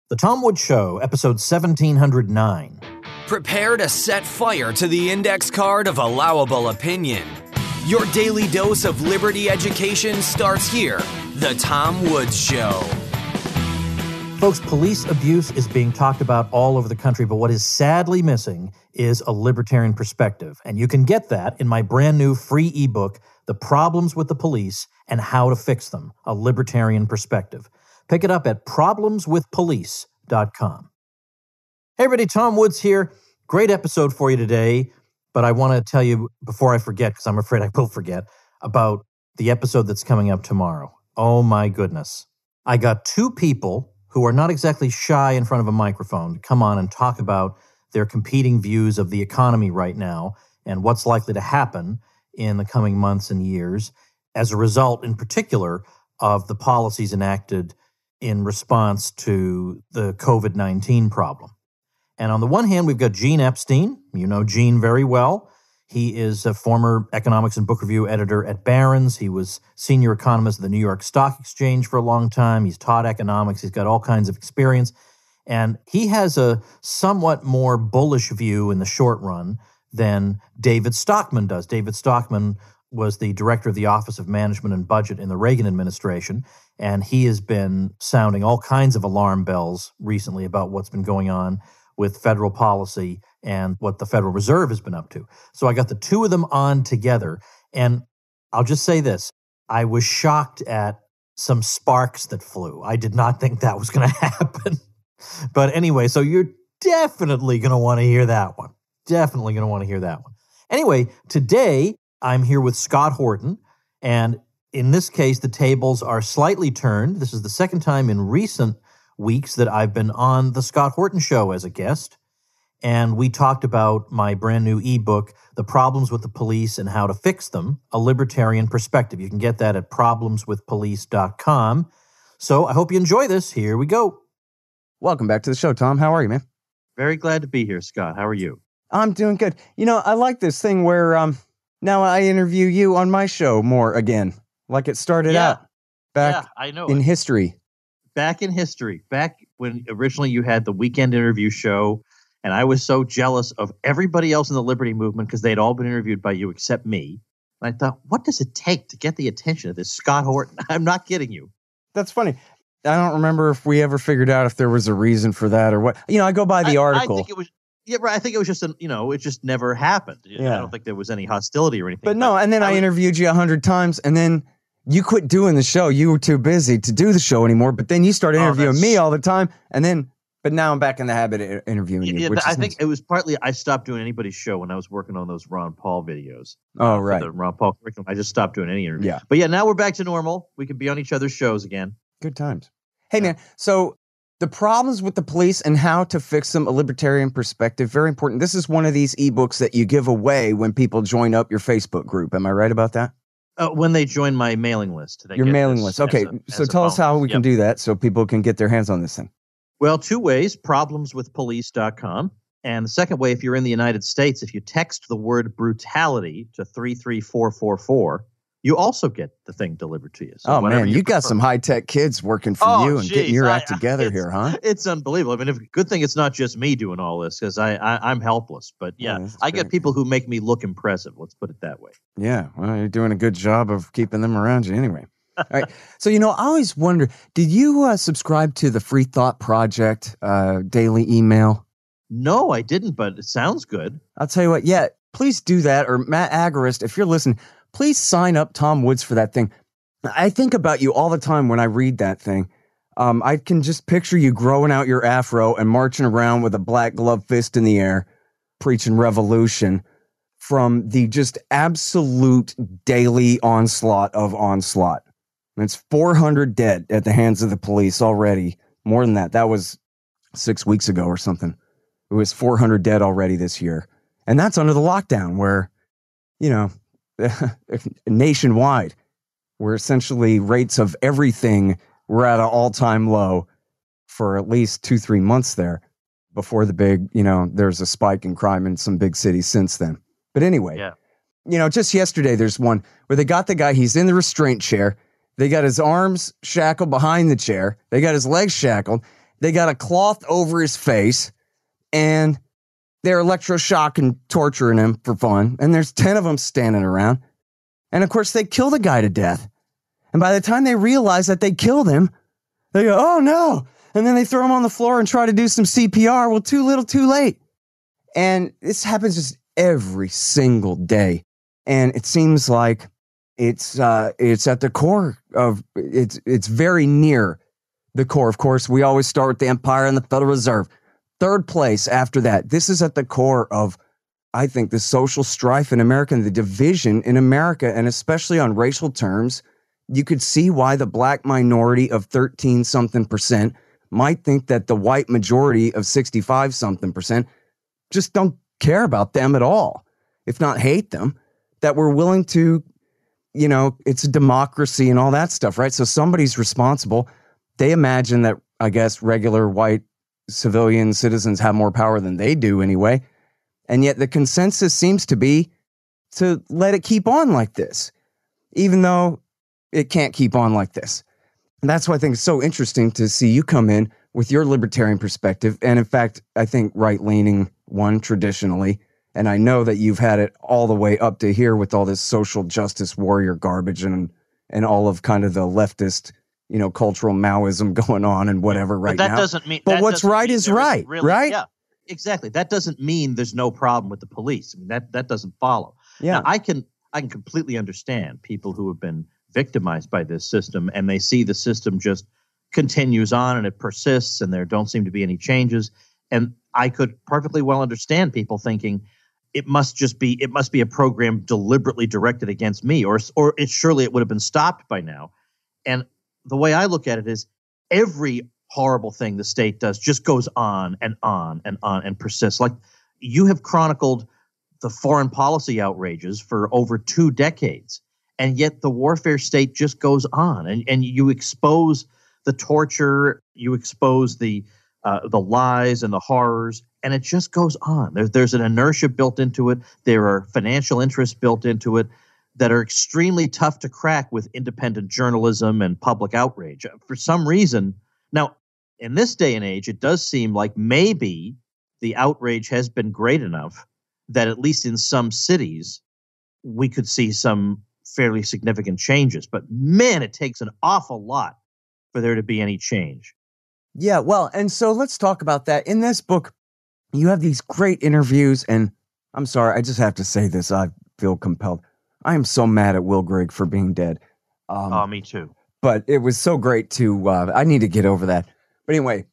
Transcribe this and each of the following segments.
The Tom Woods Show, episode 1709. Prepare to set fire to the index card of allowable opinion. Your daily dose of liberty education starts here. The Tom Woods Show. Folks, police abuse is being talked about all over the country, but what is sadly missing is a libertarian perspective. And you can get that in my brand new free ebook, The Problems with the Police and How to Fix Them, a Libertarian Perspective. Pick it up at problemswithpolice.com. Hey everybody, Tom Woods here. Great episode for you today, but I want to tell you before I forget, because I'm afraid I will forget, about the episode that's coming up tomorrow. Oh my goodness. I got two people who are not exactly shy in front of a microphone to come on and talk about their competing views of the economy right now and what's likely to happen in the coming months and years as a result, in particular, of the policies enacted in response to the COVID-19 problem. And on the one hand, we've got Gene Epstein. You know Gene very well. He is a former economics and book review editor at Barron's. He was senior economist at the New York Stock Exchange for a long time. He's taught economics. He's got all kinds of experience. And he has a somewhat more bullish view in the short run than David Stockman does. David Stockman was the director of the Office of Management and Budget in the Reagan administration, and he has been sounding all kinds of alarm bells recently about what's been going on with federal policy and what the Federal Reserve has been up to. So I got the two of them on together, and I'll just say this. I was shocked at some sparks that flew. I did not think that was going to happen. But anyway, so you're definitely going to want to hear that one. Definitely going to want to hear that one. Anyway, today I'm here with Scott Horton, and in this case, the tables are slightly turned. This is the second time in recent weeks that I've been on the Scott Horton Show as a guest, and we talked about my brand new ebook, The Problems with the Police and How to Fix Them, a Libertarian Perspective. You can get that at problemswithpolice.com. So I hope you enjoy this. Here we go. Welcome back to the show, Tom. How are you, man? Very glad to be here, Scott. How are you? I'm doing good. You know, I like this thing where now I interview you on my show more again, like it started out back in history. Back in history, back when originally you had the weekend interview show, and I was so jealous of everybody else in the liberty movement because they'd all been interviewed by you except me. And I thought, what does it take to get the attention of this Scott Horton? I'm not kidding you. That's funny. I don't remember if we ever figured out if there was a reason for that or what. You know, I go by the article. I think it was. Yeah, right. I think it was just, it just never happened. Yeah. I don't think there was any hostility or anything. But no, and then I interviewed you 100 times, and then you quit doing the show. You were too busy to do the show anymore, but then you started interviewing me all the time, but now I'm back in the habit of interviewing you. Yeah, I think it was partly I stopped doing anybody's show when I was working on those Ron Paul videos. Oh, right. The Ron Paul curriculum. I just stopped doing any interviews. Yeah. But yeah, now we're back to normal. We can be on each other's shows again. Good times. Hey, man, so The Problems with the Police and How to Fix Them, a Libertarian Perspective, very important. This is one of these ebooks that you give away when people join up your Facebook group. Am I right about that? When they join my mailing list. Your mailing list. Okay, so tell us how we can do that so people can get their hands on this thing. Well, two ways, problemswithpolice.com. And the second way, if you're in the United States, if you text the word brutality to 33444, you also get the thing delivered to you. So man, you got some high-tech kids working for you and getting your act together here, huh? It's unbelievable. I mean, good thing it's not just me doing all this because I'm helpless. But yeah, I get people who make me look impressive. Let's put it that way. Yeah, well, you're doing a good job of keeping them around you anyway. All right. So, I always wonder, did you subscribe to the Free Thought Project daily email? No, I didn't, but it sounds good. I'll tell you what. Yeah, please do that. Or Matt Agorist, if you're listening, please sign up Tom Woods for that thing. I think about you all the time when I read that thing. I can just picture you growing out your afro and marching around with a black gloved fist in the air, preaching revolution from the just absolute daily onslaught of onslaught. And it's 400 dead at the hands of the police already. More than that. That was 6 weeks ago or something. It was 400 dead already this year. And that's under the lockdown where, nationwide, where essentially rates of everything were at an all-time low for at least 2-3 months there before the big, there's a spike in crime in some big cities since then. But anyway, just yesterday, there's one where they got the guy, he's in the restraint chair. They got his arms shackled behind the chair. They got his legs shackled. They got a cloth over his face, and they're electroshocking, torturing him for fun. And there's 10 of them standing around. And of course, they kill the guy to death. And by the time they realize that they killed him, they go, oh no. And then they throw him on the floor and try to do some CPR. Well, too little, too late. And this happens just every single day. And it seems like it's at the core of, it's very near the core. Of course, we always start with the Empire and the Federal Reserve. Third place after that. This is at the core of, I think, the social strife in America and the division in America, and especially on racial terms. You could see why the black minority of 13-something% might think that the white majority of 65-something% just don't care about them at all, if not hate them, that we're willing to, it's a democracy and all that stuff, right? So somebody's responsible. They imagine that, I guess, regular white civilian citizens have more power than they do anyway. And yet the consensus seems to be to let it keep on like this, even though it can't keep on like this. And that's why I think it's so interesting to see you come in with your libertarian perspective. And in fact, I think right-leaning one traditionally. And I know that you've had it all the way up to here with all this social justice warrior garbage and all of kind of the leftist, cultural Maoism going on and whatever right now. But that doesn't mean. But what's right is right, right? Yeah, exactly. That doesn't mean there's no problem with the police. I mean, that doesn't follow. Yeah, now, I can completely understand people who have been victimized by this system, and they see the system just continues on and it persists, and there don't seem to be any changes. And I could perfectly well understand people thinking it must be a program deliberately directed against me, or surely it would have been stopped by now. And the way I look at it is every horrible thing the state does just goes on and on and on and persists. Like, you have chronicled the foreign policy outrages for over 2 decades, and yet the warfare state just goes on. And you expose the torture, you expose the lies and the horrors, and it just goes on. There's an inertia built into it. There are financial interests built into it that are extremely tough to crack with independent journalism and public outrage. For some reason, now, in this day and age, it does seem like maybe the outrage has been great enough that at least in some cities, we could see some fairly significant changes. But man, it takes an awful lot for there to be any change. Yeah, well, and so let's talk about that. In this book, you have these great interviews, and I'm sorry, I just have to say this. I feel compelled. I am so mad at Will Grigg for being dead. Me too. But it was so great to, I need to get over that. But anyway,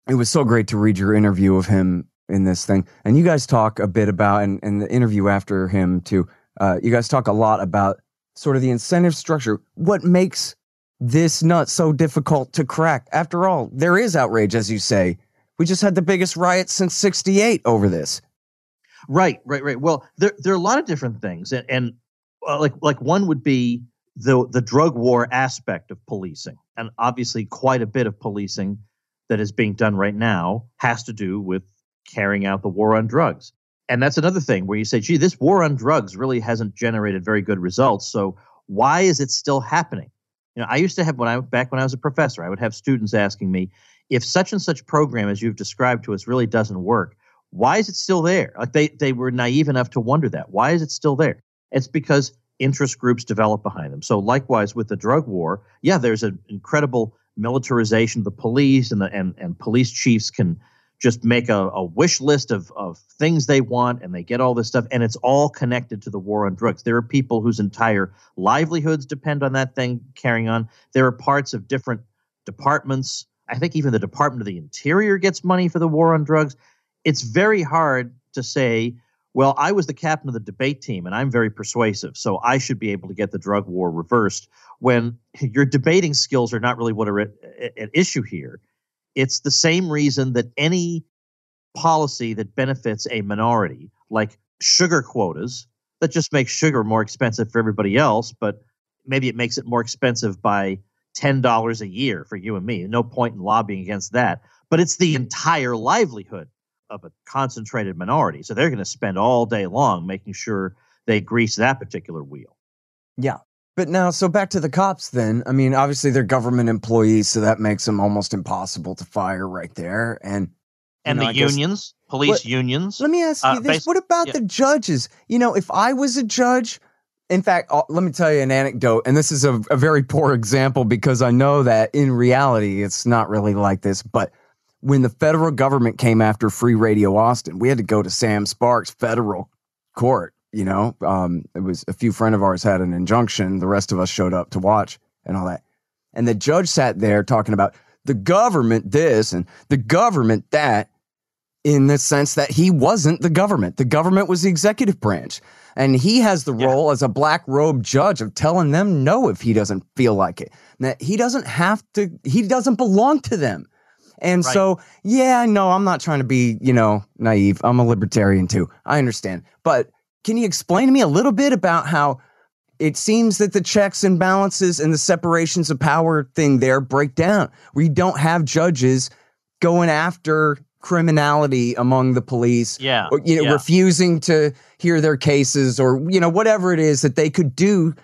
it was so great to read your interview of him in this thing. And you guys talk a bit about, and the interview after him too, you guys talk a lot about sort of the incentive structure. What makes this nut so difficult to crack? After all, there is outrage, as you say. We just had the biggest riot since '68 over this. Right. Well, there are a lot of different things. And like one would be the drug war aspect of policing. And obviously quite a bit of policing that is being done right now has to do with carrying out the war on drugs. And that's another thing where you say, gee, this war on drugs really hasn't generated very good results. So why is it still happening? I used to have, back when I was a professor, I would have students asking me, if such and such program as you've described to us really doesn't work, why is it still there? Like they were naive enough to wonder that. Why is it still there? It's because interest groups develop behind them. So likewise with the drug war, yeah, there's an incredible militarization of the police, and police chiefs can just make a wish list of things they want, and they get all this stuff, and it's all connected to the war on drugs. There are people whose entire livelihoods depend on that thing carrying on. There are parts of different departments. I think even the Department of the Interior gets money for the war on drugs. It's very hard to say, well, I was the captain of the debate team, and I'm very persuasive, so I should be able to get the drug war reversed, when your debating skills are not really what are at issue here. It's the same reason that any policy that benefits a minority, like sugar quotas, that just makes sugar more expensive for everybody else, but maybe it makes it more expensive by $10 a year for you and me. No point in lobbying against that. But it's the entire livelihood of a concentrated minority. So they're going to spend all day long making sure they grease that particular wheel. Yeah. But now, so back to the cops then. I mean, obviously they're government employees, so that makes them almost impossible to fire right there. And the unions, police unions. Let me ask you this. What about the judges? If I was a judge, in fact, let me tell you an anecdote. And this is a very poor example because I know that in reality, it's not really like this. But when the federal government came after Free Radio Austin, we had to go to Sam Sparks federal court. It was a few friend of ours had an injunction. The rest of us showed up to watch and all that. And the judge sat there talking about the government this and the government that, in the sense that he wasn't the government. The government was the executive branch. And he has the role as a black robe judge of telling them no if he doesn't feel like it. That he doesn't belong to them. And so, no, I'm not trying to be, naive. I'm a libertarian too. I understand. But can you explain to me a little bit about how it seems that the checks and balances and the separations of power thing there break down? We don't have judges going after criminality among the police, or, refusing to hear their cases or, whatever it is that they could do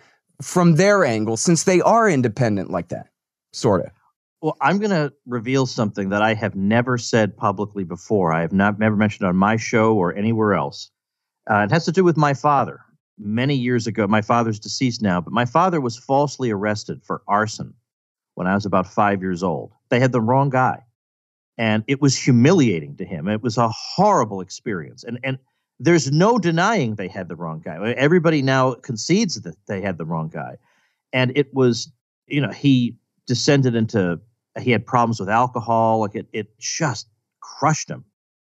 from their angle since they are independent like that, sort of. Well, I'm going to reveal something that I have never said publicly before. I have never mentioned on my show or anywhere else. It has to do with my father. Many years ago, my father's deceased now, but my father was falsely arrested for arson when I was about 5 years old. They had the wrong guy. And it was humiliating to him. It was a horrible experience. And there's no denying they had the wrong guy. Everybody now concedes that they had the wrong guy. And it was, he descended into, he had problems with alcohol. Like it just crushed him.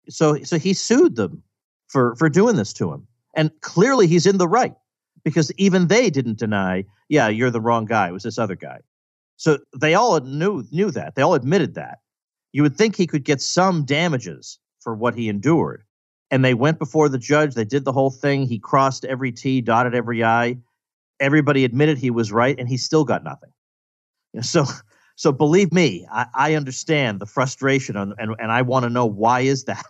So he sued them for doing this to him. And clearly he's in the right because even they didn't deny, you're the wrong guy. It was this other guy. So they all knew that. They all admitted that. You would think he could get some damages for what he endured. And they went before the judge. They did the whole thing. He crossed every T, dotted every I. Everybody admitted he was right, and he still got nothing. So believe me, I understand the frustration, and I want to know why is that?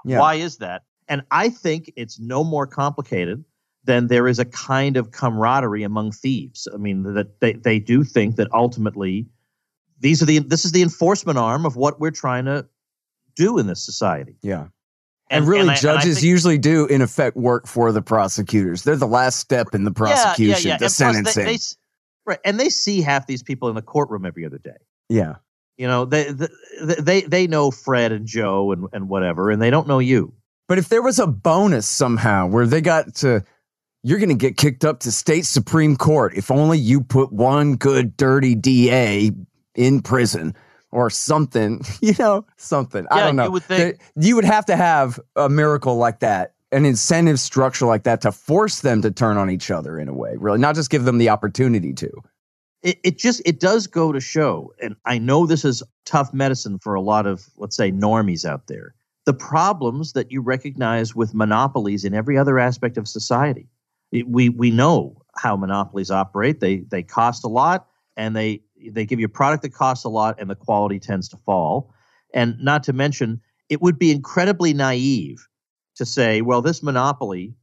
Yeah. Why is that? And I think it's no more complicated than there is a kind of camaraderie among thieves. I mean, that they do think that ultimately this is the enforcement arm of what we're trying to do in this society. Yeah. And really, judges usually do, in effect, work for the prosecutors. They're the last step in the prosecution, the sentencing. Right, and they see half these people in the courtroom every other day. Yeah. They know Fred and Joe and whatever, and they don't know you. But if there was a bonus somehow where they got to, you're going to get kicked up to state Supreme Court if only you put one good, dirty DA in prison or something, something. I don't know. You would think you would have to have a miracle like that, an incentive structure like that to force them to turn on each other in a way, really, not just give them the opportunity to. It does go to show, and I know this is tough medicine for a lot of, let's say, normies out there, the problems that you recognize with monopolies in every other aspect of society. We know how monopolies operate. They cost a lot, and they give you a product that costs a lot, and the quality tends to fall. And not to mention, it would be incredibly naive to say, well, this monopoly,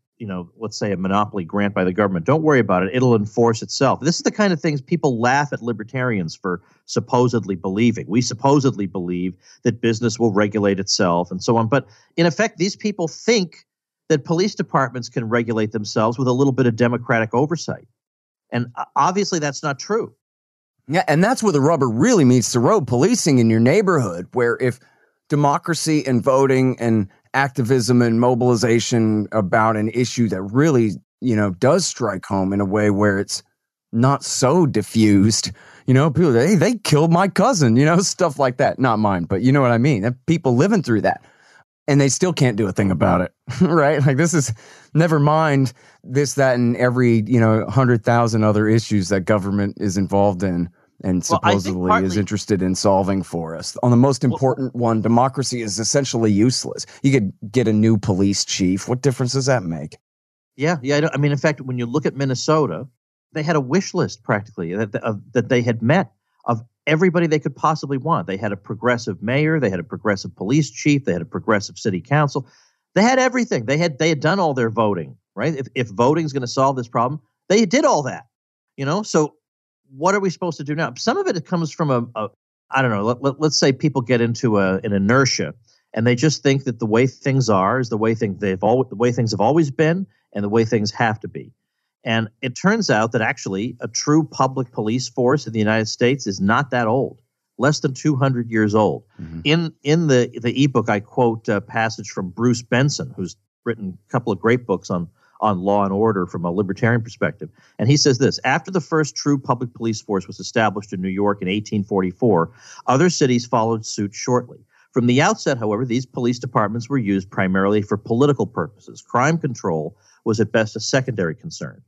let's say a monopoly grant by the government, don't worry about it. It'll enforce itself. This is the kind of things people laugh at libertarians for supposedly believing. We supposedly believe that business will regulate itself and so on. But in effect, these people think that police departments can regulate themselves with a little bit of democratic oversight. And obviously that's not true. Yeah, and that's where the rubber really meets the road, policing in your neighborhood, where if democracy and voting and activism and mobilization about an issue that really, does strike home in a way where it's not so diffused, people, hey, they killed my cousin, stuff like that. Not mine, but you know what I mean? People living through that. And they still can't do a thing about it, right? Like this is, never mind this, that, and every, 100,000 other issues that government is involved in and supposedly is interested in solving for us. On the most important one, democracy is essentially useless. You could get a new police chief. What difference does that make? Yeah. I mean, in fact, when you look at Minnesota, they had a wish list practically that they had met of everybody they could possibly want. They had a progressive mayor, they had a progressive police chief, they had a progressive city council. They had everything. They had done all their voting, right? If voting is going to solve this problem, they did all that. So what are we supposed to do now? Some of it comes from I don't know. Let's say people get into an inertia, and they just think that the way things are is the way the way things have always been, and the way things have to be. And it turns out that actually a true public police force in the United States is not that old, less than 200 years old. Mm-hmm. In the ebook, I quote a passage from Bruce Benson, who's written a couple of great books on law and order from a libertarian perspective. And he says this: after the first true public police force was established in New York in 1844, other cities followed suit shortly. From the outset, however, these police departments were used primarily for political purposes. Crime control was at best a secondary concern.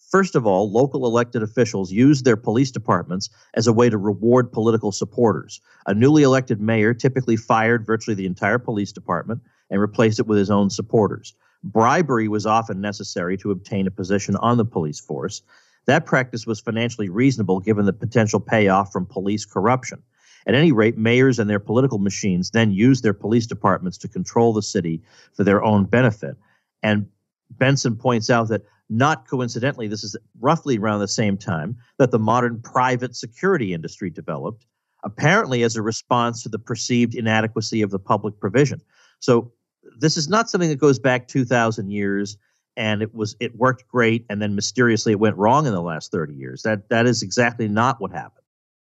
First of all, local elected officials used their police departments as a way to reward political supporters. A newly elected mayor typically fired virtually the entire police department and replaced it with his own supporters. Bribery was often necessary to obtain a position on the police force. That practice was financially reasonable given the potential payoff from police corruption. At any rate, mayors and their political machines then used their police departments to control the city for their own benefit. And Benson points out that, not coincidentally, this is roughly around the same time that the modern private security industry developed, apparently as a response to the perceived inadequacy of the public provision. So this is not something that goes back 2,000 years, and it worked great, and then mysteriously it went wrong in the last 30 years. That is exactly not what happened.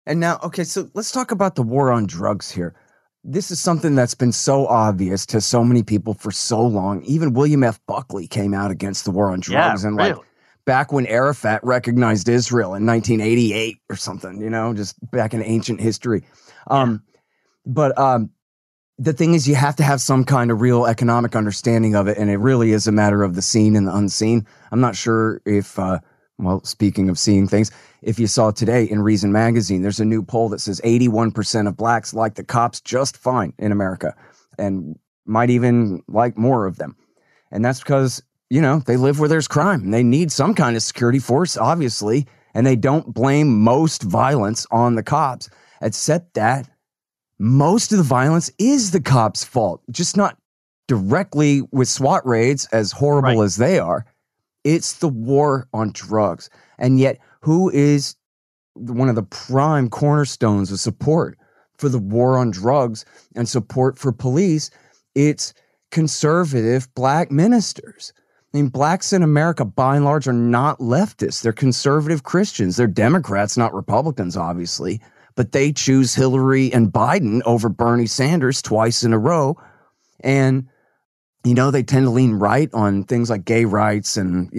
And now, okay, so let's talk about the war on drugs here. This is something that's been so obvious to so many people for so long. Even William F. Buckley came out against the war on drugs, and really? like back when Arafat recognized Israel in 1988 or something, just back in ancient history. But the thing is, you have to have some kind of real economic understanding of it, and it really is a matter of the seen and the unseen. I'm not sure if, speaking of seeing things, if you saw today in Reason Magazine, there's a new poll that says 81% of blacks like the cops just fine in America, and might even like more of them. And that's because, they live where there's crime. They need some kind of security force, obviously, and they don't blame most violence on the cops, except that most of the violence is the cops' fault, just not directly with SWAT raids, as horrible as they are. It's the war on drugs. And yet, who is one of the prime cornerstones of support for the war on drugs and support for police? It's conservative black ministers. I mean, blacks in America, by and large, are not leftists. They're conservative Christians. They're Democrats, not Republicans, obviously. But they choose Hillary and Biden over Bernie Sanders twice in a row. And, they tend to lean right on things like gay rights and,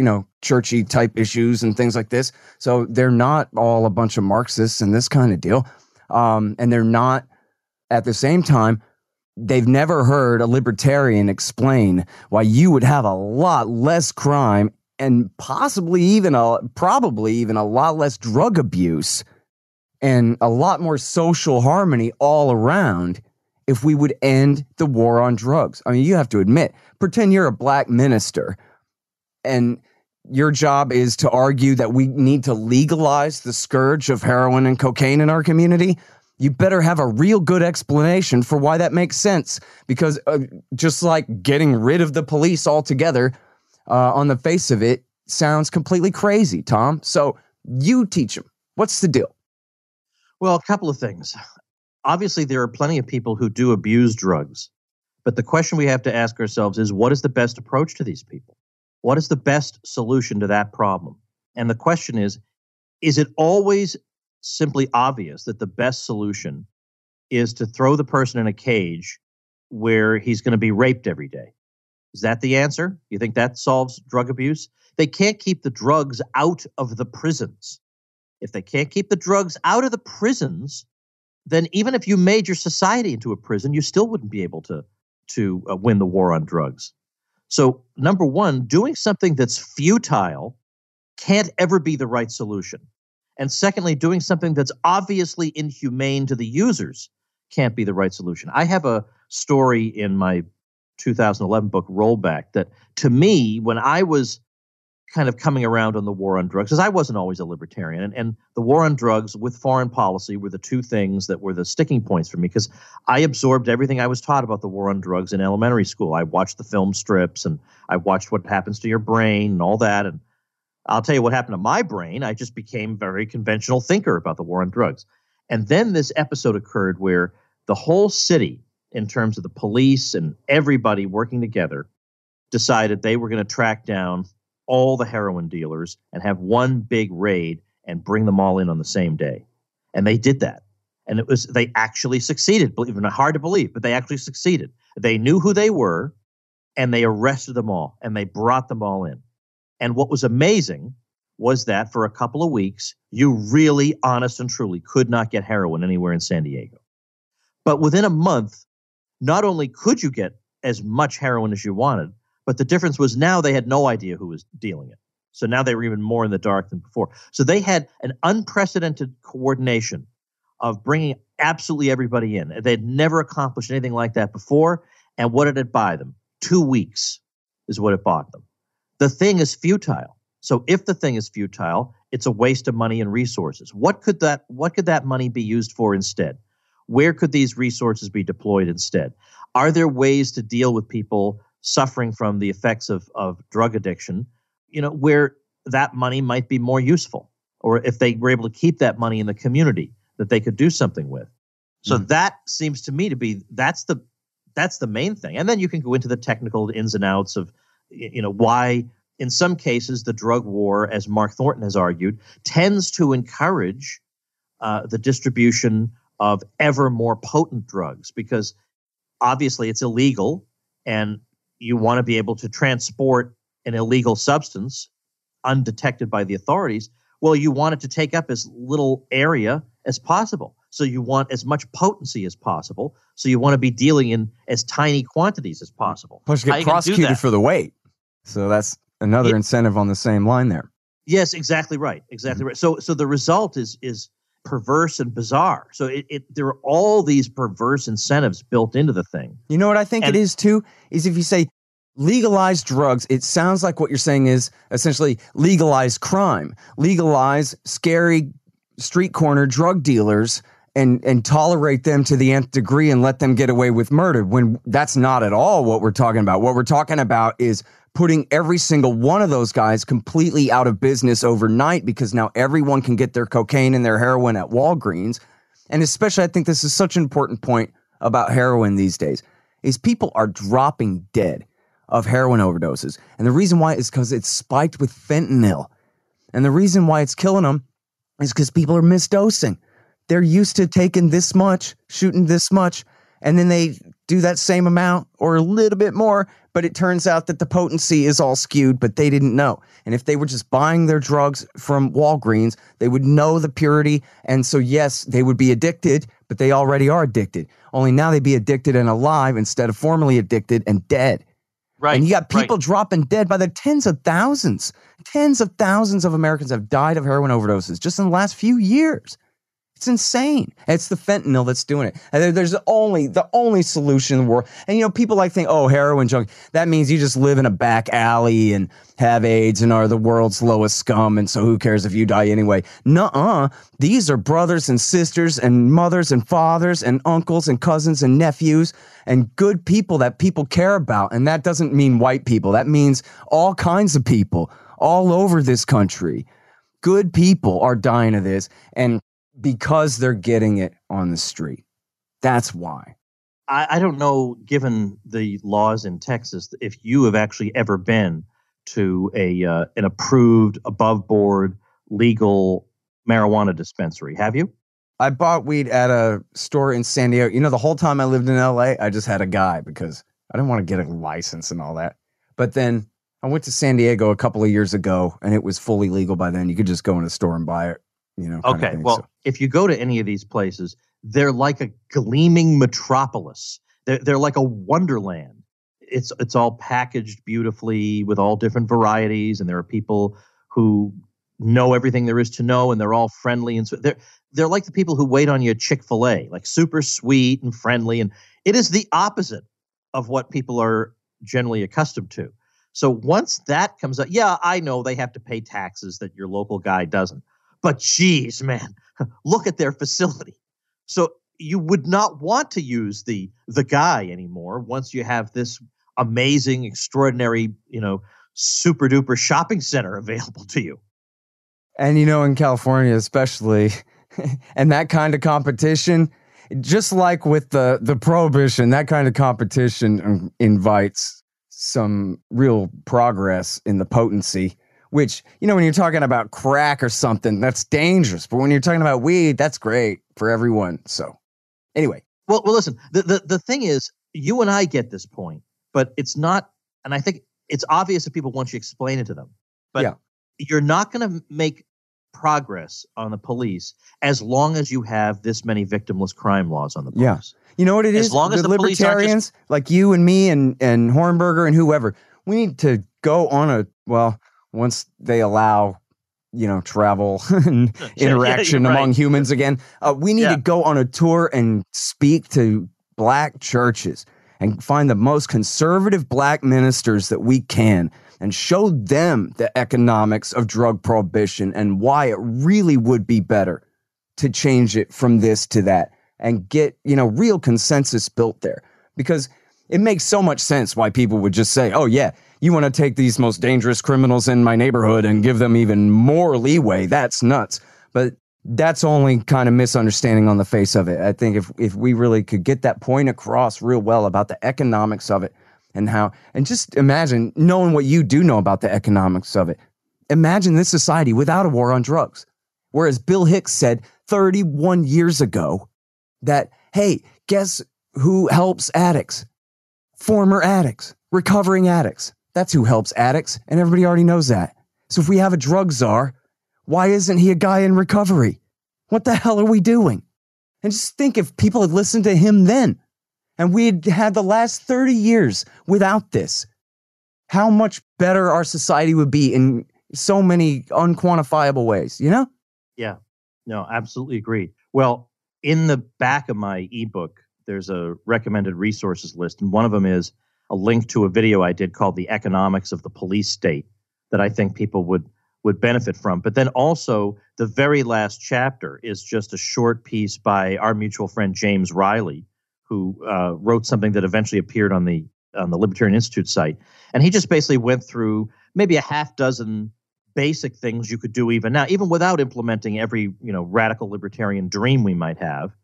churchy type issues and things like this. So they're not all a bunch of Marxists and this kind of deal. And they're not, at the same time, they've never heard a libertarian explain why you would have a lot less crime and probably even a lot less drug abuse and a lot more social harmony all around if we would end the war on drugs. I mean, you have to admit, pretend you're a black minister and your job is to argue that we need to legalize the scourge of heroin and cocaine in our community. You better have a real good explanation for why that makes sense, because just like getting rid of the police altogether on the face of it sounds completely crazy, Tom. So you teach them. What's the deal? Well, a couple of things. Obviously, there are plenty of people who do abuse drugs. But the question we have to ask ourselves is, what is the best approach to these people? What is the best solution to that problem? And the question is it always simply obvious that the best solution is to throw the person in a cage where he's going to be raped every day? Is that the answer? You think that solves drug abuse? They can't keep the drugs out of the prisons. If they can't keep the drugs out of the prisons, then even if you made your society into a prison, you still wouldn't be able to win the war on drugs. So, number one, doing something that's futile can't ever be the right solution. And secondly, doing something that's obviously inhumane to the users can't be the right solution. I have a story in my 2011 book, Rollback, that to me, when I was kind of coming around on the war on drugs, because I wasn't always a libertarian, and the war on drugs with foreign policy were the two things that were the sticking points for me, because I absorbed everything I was taught about the war on drugs in elementary school. I watched the film strips, and I watched What Happens to Your Brain and all that, and I'll tell you what happened to my brain. I just became a very conventional thinker about the war on drugs. And then this episode occurred where the whole city, in terms of the police and everybody working together, decided they were going to track down all the heroin dealers and have one big raid and bring them all in on the same day. And they did that. And they actually succeeded. Believe it, hard to believe, but they actually succeeded. They knew who they were, and they arrested them all, and they brought them all in. And what was amazing was that for a couple of weeks, you really, honest and truly, could not get heroin anywhere in San Diego. But within a month, not only could you get as much heroin as you wanted, but the difference was now they had no idea who was dealing it. So now they were even more in the dark than before. So they had an unprecedented coordination of bringing absolutely everybody in. They'd never accomplished anything like that before. And what did it buy them? 2 weeks is what it bought them. The thing is futile. So if the thing is futile, it's a waste of money and resources. What could that money be used for instead? Where could these resources be deployed instead? Are there ways to deal with people suffering from the effects of drug addiction, where that money might be more useful? Or if they were able to keep that money in the community that they could do something with. So that seems to me to be, that's the main thing. And then you can go into the technical ins and outs of, why in some cases the drug war, as Mark Thornton has argued, tends to encourage the distribution of ever more potent drugs, because obviously it's illegal and you want to be able to transport an illegal substance undetected by the authorities. Well, you want it to take up as little area as possible. So you want as much potency as possible. So you want to be dealing in as tiny quantities as possible. Plus you get prosecuted for the weight. So that's another incentive on the same line there. Yes, exactly right. Exactly right. So the result is perverse and bizarre. So there are all these perverse incentives built into the thing. You know what I think it is too? Is if you say legalize drugs, it sounds like what you're saying is essentially legalize crime. Legalize scary street corner drug dealers and tolerate them to the nth degree and let them get away with murder, when that's not at all what we're talking about. What we're talking about is putting every single one of those guys completely out of business overnight, because now everyone can get their cocaine and their heroin at Walgreens. And especially, I think this is such an important point about heroin these days, is people are dropping dead of heroin overdoses. And the reason why is because it's spiked with fentanyl. And the reason why it's killing them is because people are misdosing. They're used to taking this much, shooting this much, and then they do that same amount or a little bit more, but it turns out that the potency is all skewed, but they didn't know. And if they were just buying their drugs from Walgreens, they would know the purity, and so yes, they would be addicted, but they already are addicted. Only now they'd be addicted and alive instead of formerly addicted and dead. Right. And you got people dropping dead by the tens of thousands. Tens of thousands of Americans have died of heroin overdoses just in the last few years. It's insane. It's the fentanyl that's doing it. And there's the only solution in the world. And people think, oh, heroin junk. That means you just live in a back alley and have AIDS and are the world's lowest scum. And so who cares if you die anyway? Nuh-uh. These are brothers and sisters and mothers and fathers and uncles and cousins and nephews and good people that people care about. And that doesn't mean white people. That means all kinds of people all over this country. Good people are dying of this. And because they're getting it on the street. That's why. I don't know, given the laws in Texas, if you have actually ever been to an approved, above-board, legal marijuana dispensary. Have you? I bought weed at a store in San Diego. The whole time I lived in LA, I just had a guy because I didn't want to get a license and all that. But then I went to San Diego a couple of years ago, and it was fully legal by then. You could just go in a store and buy it. Okay, well, if you go to any of these places, they're like a gleaming metropolis. They're like a wonderland. It's all packaged beautifully with all different varieties, and there are people who know everything there is to know, and they're all friendly. And so they're like the people who wait on you at Chick-fil-A, like super sweet and friendly. And it is the opposite of what people are generally accustomed to. So once that comes up, yeah, I know they have to pay taxes that your local guy doesn't. But geez, man, look at their facility. So you would not want to use the guy anymore once you have this amazing, extraordinary, super duper shopping center available to you. And in California especially, and that kind of competition, just like with the prohibition, that kind of competition invites some real progress in the potency, which, when you're talking about crack or something, that's dangerous. But when you're talking about weed, that's great for everyone. So anyway. Well, listen, the thing is, you and I get this point, but it's not, and I think it's obvious to people once you explain it to them. But you're not going to make progress on the police as long as you have this many victimless crime laws on the books. Yeah. You know what it is? As long as the libertarians, like you and me and Hornberger and whoever, we need to go on once they allow, travel and interaction among humans again, we need to go on a tour and speak to black churches and find the most conservative black ministers that we can and show them the economics of drug prohibition and why it really would be better to change it from this to that and get, real consensus built there. Because it makes so much sense why people would just say, oh yeah, you want to take these most dangerous criminals in my neighborhood and give them even more leeway. That's nuts. But that's only kind of misunderstanding on the face of it. I think if we really could get that point across real well about the economics of it and just imagine knowing what you do know about the economics of it. Imagine this society without a war on drugs. Whereas Bill Hicks said 31 years ago that, hey, guess who helps addicts? Former addicts, recovering addicts. That's who helps addicts, and everybody already knows that. So if we have a drug czar, why isn't he a guy in recovery? What the hell are we doing? And just think if people had listened to him then, and we had had the last 30 years without this, how much better our society would be in so many unquantifiable ways, Yeah, no, absolutely agreed. Well, in the back of my ebook, there's a recommended resources list, and one of them is a link to a video I did called The Economics of the Police State that I think people would benefit from. But then also the very last chapter is just a short piece by our mutual friend James Riley, who wrote something that eventually appeared on the Libertarian Institute site. And he just basically went through maybe a half dozen basic things you could do even now, even without implementing every radical libertarian dream we might have.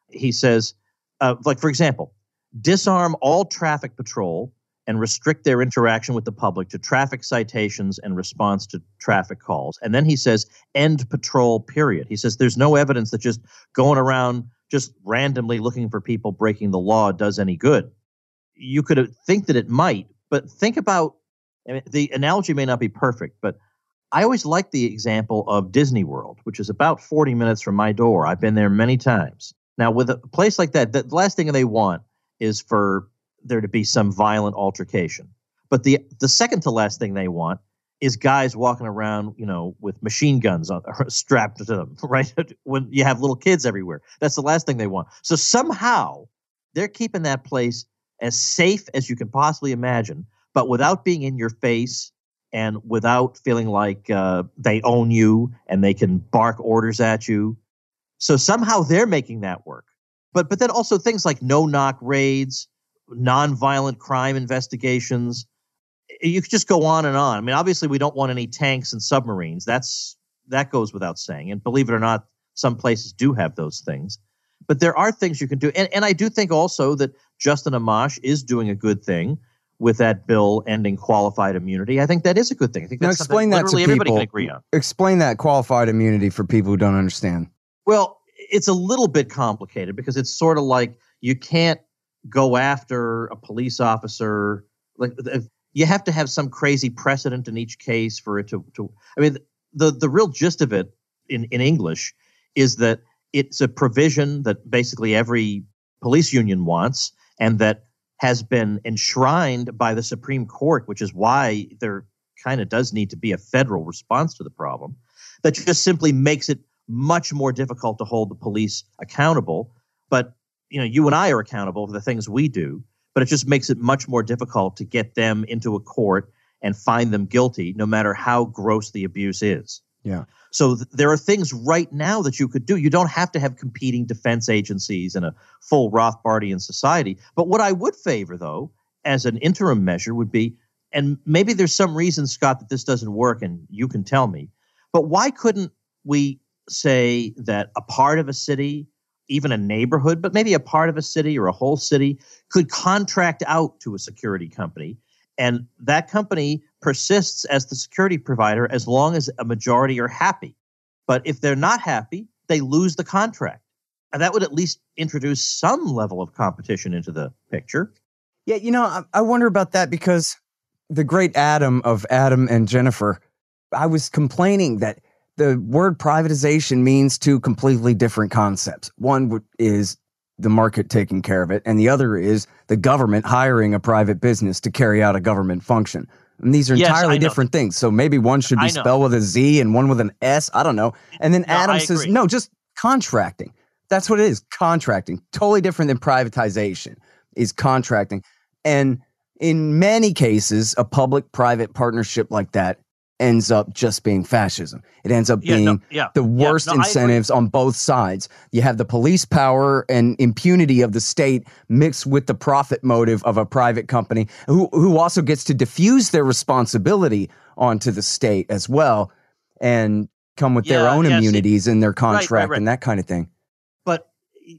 He says, like, for example, disarm all traffic patrol and restrict their interaction with the public to traffic citations and response to traffic calls. And then he says, end patrol, period. He says there's no evidence that just going around just randomly looking for people breaking the law does any good. You could think that it might, but think about, the analogy may not be perfect, but I always like the example of Disney World, which is about 40 minutes from my door. I've been there many times. Now, with a place like that, the last thing they want is for there to be some violent altercation. But the second to last thing they want is guys walking around, with machine guns strapped to them, right? When you have little kids everywhere. That's the last thing they want. So somehow they're keeping that place as safe as you can possibly imagine, but without being in your face and without feeling like they own you and they can bark orders at you. So somehow they're making that work. But then also things like no-knock raids, nonviolent crime investigations. You could just go on and on. I mean, obviously, we don't want any tanks and submarines. That goes without saying. And believe it or not, some places do have those things. But there are things you can do. And I do think also that Justin Amash is doing a good thing with that bill ending qualified immunity. I think that is a good thing. I think that's explain that to people. Everybody can agree on. Explain that qualified immunity for people who don't understand. Well, it's a little bit complicated because it's sort of like you can't go after a police officer. Like you have to have some crazy precedent in each case for it to I mean, the real gist of it in English is that it's a provision that basically every police union wants and that has been enshrined by the Supreme Court, which is why there kind of does need to be a federal response to the problem, that just simply makes it much more difficult to hold the police accountable. But, you and I are accountable for the things we do, but it just makes it much more difficult to get them into a court and find them guilty, no matter how gross the abuse is. Yeah. So there are things right now that you could do. You don't have to have competing defense agencies and a full Rothbardian society. But what I would favor, though, as an interim measure would be and maybe there's some reason, Scott, that this doesn't work, and you can tell me, but why couldn't we say that a part of a city, even a neighborhood, but maybe a part of a city or a whole city could contract out to a security company, and that company persists as the security provider as long as a majority are happy. But if they're not happy, they lose the contract. And that would at least introduce some level of competition into the picture. Yeah, I wonder about that because the great Adam of Adam and Jennifer, I was complaining that the word privatization means two completely different concepts. One is the market taking care of it, and the other is the government hiring a private business to carry out a government function. And these are entirely different things. So maybe one should be spelled with a Z and one with an S. I don't know. And then Adam says, no, just contracting. That's what it is, contracting. Totally different than privatization is contracting. And in many cases, a public-private partnership like that ends up just being fascism. It ends up being the worst incentives on both sides. You have the police power and impunity of the state mixed with the profit motive of a private company who also gets to diffuse their responsibility onto the state as well and come with their own immunities in their contract and that kind of thing. But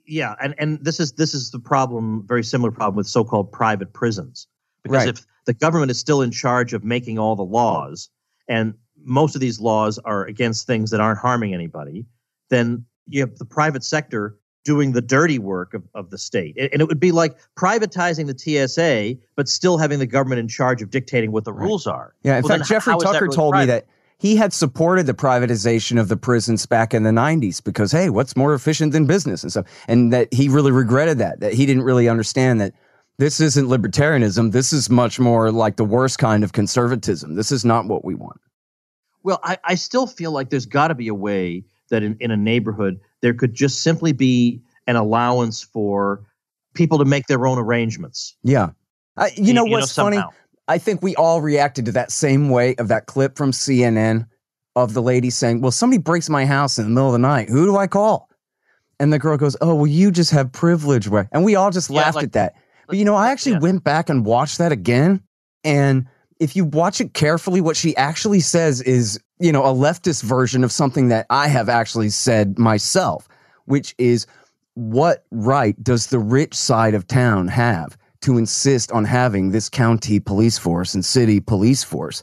and this is the problem, very similar problem with so-called private prisons. Because if the government is still in charge of making all the laws, and most of these laws are against things that aren't harming anybody, then you have the private sector doing the dirty work of the state. And it would be like privatizing the TSA, but still having the government in charge of dictating what the rules are. Yeah, in fact, Jeffrey Tucker told me that he had supported the privatization of the prisons back in the 90s because, hey, what's more efficient than business and stuff? And that he really regretted that he didn't really understand that this isn't libertarianism. This is much more like the worst kind of conservatism. This is not what we want. Well, I still feel like there's got to be a way that in a neighborhood, there could just simply be an allowance for people to make their own arrangements. Yeah. You know what's funny? I think we all reacted to that same way of that clip from CNN of the lady saying, well, somebody breaks my house in the middle of the night. Who do I call? And the girl goes, oh, well, you just have privilege. And we all just laughed at that. But, I actually went back and watched that again. And if you watch it carefully, what she actually says is, a leftist version of something that I have actually said myself, which is, what right does the rich side of town have to insist on having this county police force and city police force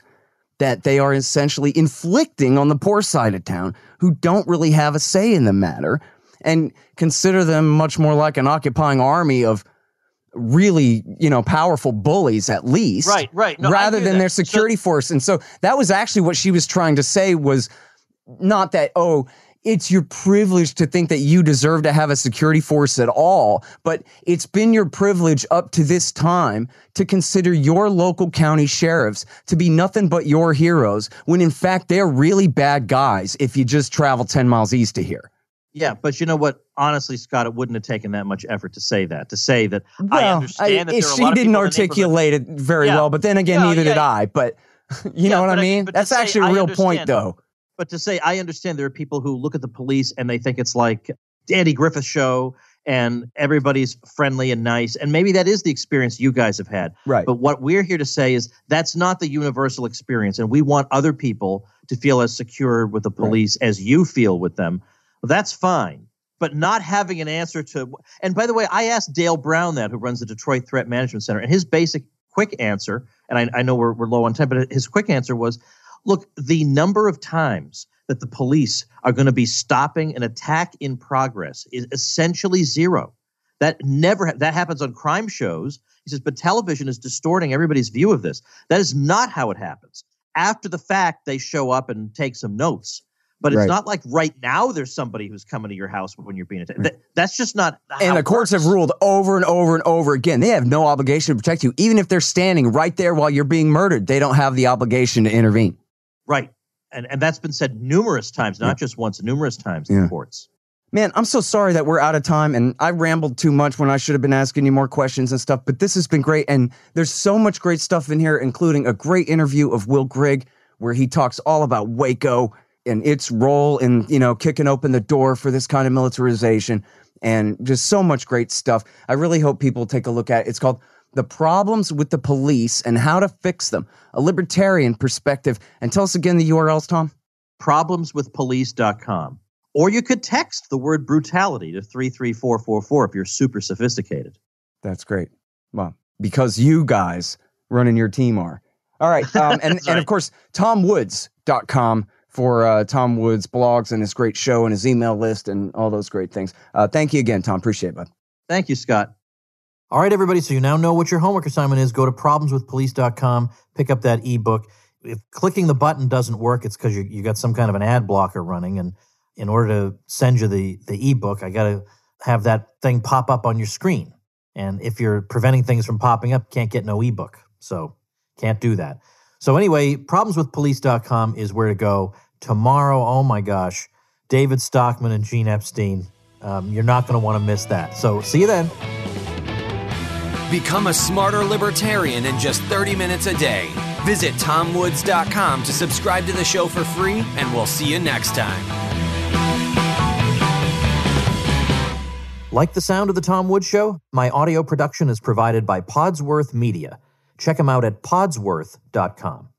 that they are essentially inflicting on the poor side of town who don't really have a say in the matter, and consider them much more like an occupying army of really, powerful bullies at least. Right. No, rather than their security force. And so that was actually what she was trying to say, was not that, it's your privilege to think that you deserve to have a security force at all, but it's been your privilege up to this time to consider your local county sheriffs to be nothing but your heroes, when in fact they're really bad guys if you just travel 10 miles east of here. Yeah, but you know what? Honestly, Scott, it wouldn't have taken that much effort to say that. I understand that there are a lot of she didn't people articulate it very well, but then again, neither did I. But you know what I mean? That's actually a real point, though. But to say, I understand there are people who look at the police and they think it's like Andy Griffith show and everybody's friendly and nice. And maybe that is the experience you guys have had. Right. But what we're here to say is that's not the universal experience. And we want other people to feel as secure with the police as you feel with them. Well, that's fine. But not having an answer to – and by the way, I asked Dale Brown that, who runs the Detroit Threat Management Center, and his basic quick answer – and I know we're low on time, but his quick answer was, look, the number of times that the police are going to be stopping an attack in progress is essentially zero. That happens on crime shows. He says, but television is distorting everybody's view of this. That is not how it happens. After the fact, they show up and take some notes. But it's not like right now there's somebody who's coming to your house when you're being attacked. That's just not how And the courts have ruled over and over and over again. They have no obligation to protect you. Even if they're standing right there while you're being murdered, they don't have the obligation to intervene. Right. And that's been said numerous times, not just once, numerous times in the courts. Man, I'm so sorry that we're out of time, and I rambled too much when I should have been asking you more questions and stuff, but this has been great, and there's so much great stuff in here, including a great interview of Will Grigg, where he talks all about Waco and its role in, kicking open the door for this kind of militarization, and just so much great stuff. I really hope people take a look at it. It's called the problems with the police and how to fix them, a libertarian perspective. And tell us again the URLs, Tom. Problemswithpolice.com. Or you could text the word brutality to 33444 if you're super sophisticated. That's great. Well, because you guys running your team are. All right. And of course, TomWoods.com for Tom Woods' blogs and his great show and his email list and all those great things. Thank you again, Tom. Appreciate it, bud. Thank you, Scott. All right, everybody. So you now know what your homework assignment is. Go to problemswithpolice.com, pick up that ebook. If clicking the button doesn't work, it's because you got some kind of an ad blocker running. And in order to send you the ebook, I got to have that thing pop up on your screen. And if you're preventing things from popping up, can't get no ebook. So can't do that. So anyway, problemswithpolice.com is where to go. Tomorrow, oh my gosh, David Stockman and Gene Epstein. You're not going to want to miss that. So see you then. Become a smarter libertarian in just 30 minutes a day. Visit TomWoods.com to subscribe to the show for free, and we'll see you next time. Like the sound of The Tom Woods Show? My audio production is provided by Podsworth Media. Check them out at podsworth.com.